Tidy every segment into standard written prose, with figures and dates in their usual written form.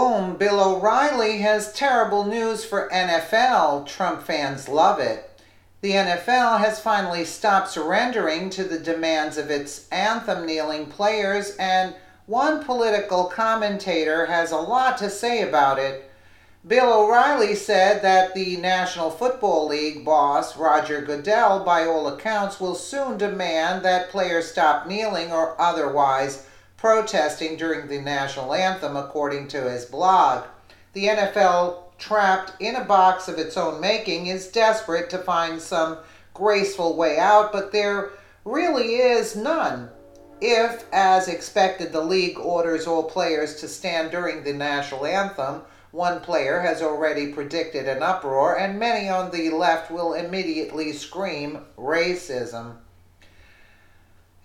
Boom, Bill O'Reilly has terrible news for NFL. Trump fans love it. The NFL has finally stopped surrendering to the demands of its anthem-kneeling players, and one political commentator has a lot to say about it. Bill O'Reilly said that the National Football League boss, Roger Goodell, by all accounts, will soon demand that players stop kneeling or otherwise protesting during the national anthem, according to his blog. The NFL, trapped in a box of its own making, is desperate to find some graceful way out, but there really is none. If, as expected, the league orders all players to stand during the national anthem, one player has already predicted an uproar, and many on the left will immediately scream racism.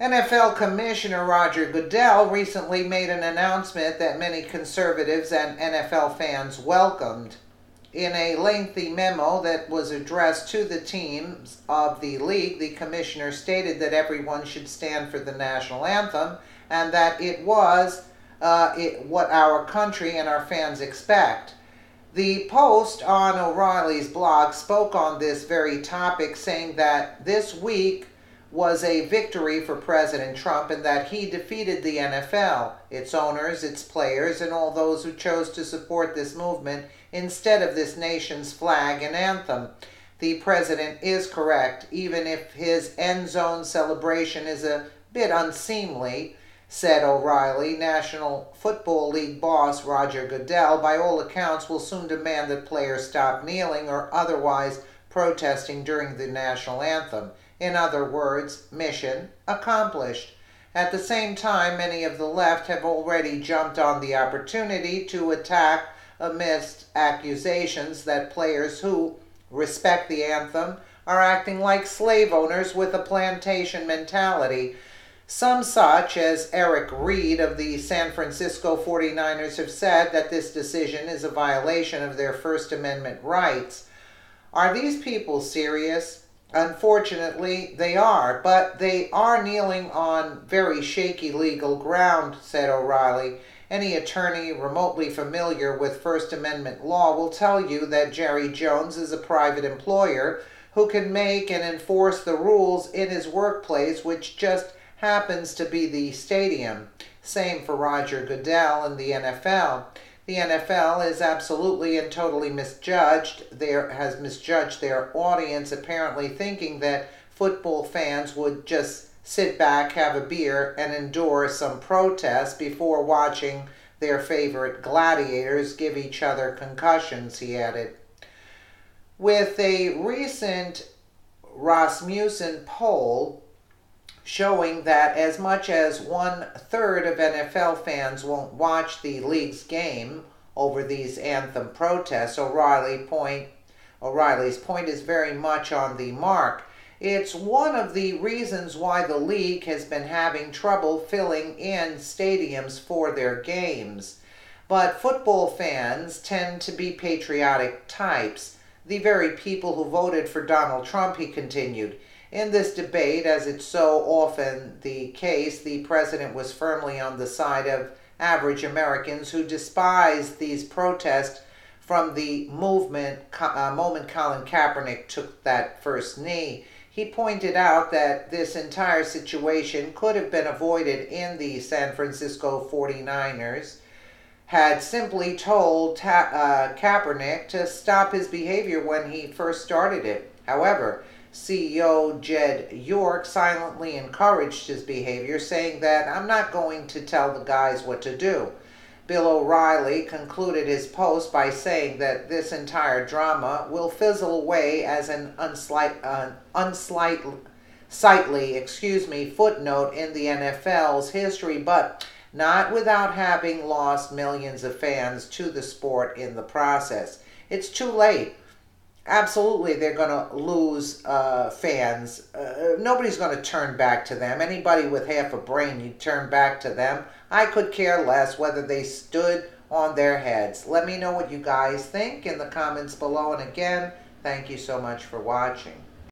NFL Commissioner Roger Goodell recently made an announcement that many conservatives and NFL fans welcomed. In a lengthy memo that was addressed to the teams of the league, the commissioner stated that everyone should stand for the national anthem and that it was what our country and our fans expect. The post on O'Reilly's blog spoke on this very topic, saying that this week was a victory for President Trump and that he defeated the NFL, its owners, its players, and all those who chose to support this movement instead of this nation's flag and anthem. The president is correct, even if his end zone celebration is a bit unseemly, said O'Reilly. National Football League boss Roger Goodell, by all accounts, will soon demand that players stop kneeling or otherwise protesting during the national anthem. In other words, mission accomplished. At the same time, many of the left have already jumped on the opportunity to attack amidst accusations that players who respect the anthem are acting like slave owners with a plantation mentality. Some, such as Eric Reid of the San Francisco 49ers, have said that this decision is a violation of their First Amendment rights. Are these people serious? Unfortunately, they are, but they are kneeling on very shaky legal ground, said O'Reilly. Any attorney remotely familiar with First Amendment law will tell you that Jerry Jones is a private employer who can make and enforce the rules in his workplace, which just happens to be the stadium. Same for Roger Goodell and the NFL. The NFL is absolutely and totally misjudged their audience, apparently thinking that football fans would just sit back, have a beer, and endure some protest before watching their favorite gladiators give each other concussions, he added. With a recent Rasmussen poll showing that as much as 1/3 of NFL fans won't watch the league's game over these anthem protests, O'Reilly's point is very much on the mark. It's one of the reasons why the league has been having trouble filling in stadiums for their games. But football fans tend to be patriotic types, the very people who voted for Donald Trump, he continued. In this debate, as it's so often the case, the president was firmly on the side of average Americans who despise these protests from the moment Colin Kaepernick took that first knee. He pointed out that this entire situation could have been avoided in the San Francisco 49ers had simply told Kaepernick to stop his behavior when he first started it. However, CEO Jed York silently encouraged his behavior, saying that I'm not going to tell the guys what to do. Bill O'Reilly concluded his post by saying that this entire drama will fizzle away as an unsightly footnote in the NFL's history, but not without having lost millions of fans to the sport in the process. It's too late. Absolutely, they're going to lose fans. Nobody's going to turn back to them. Anybody with half a brain, you turn back to them. I could care less whether they stood on their heads. Let me know what you guys think in the comments below. And again, thank you so much for watching.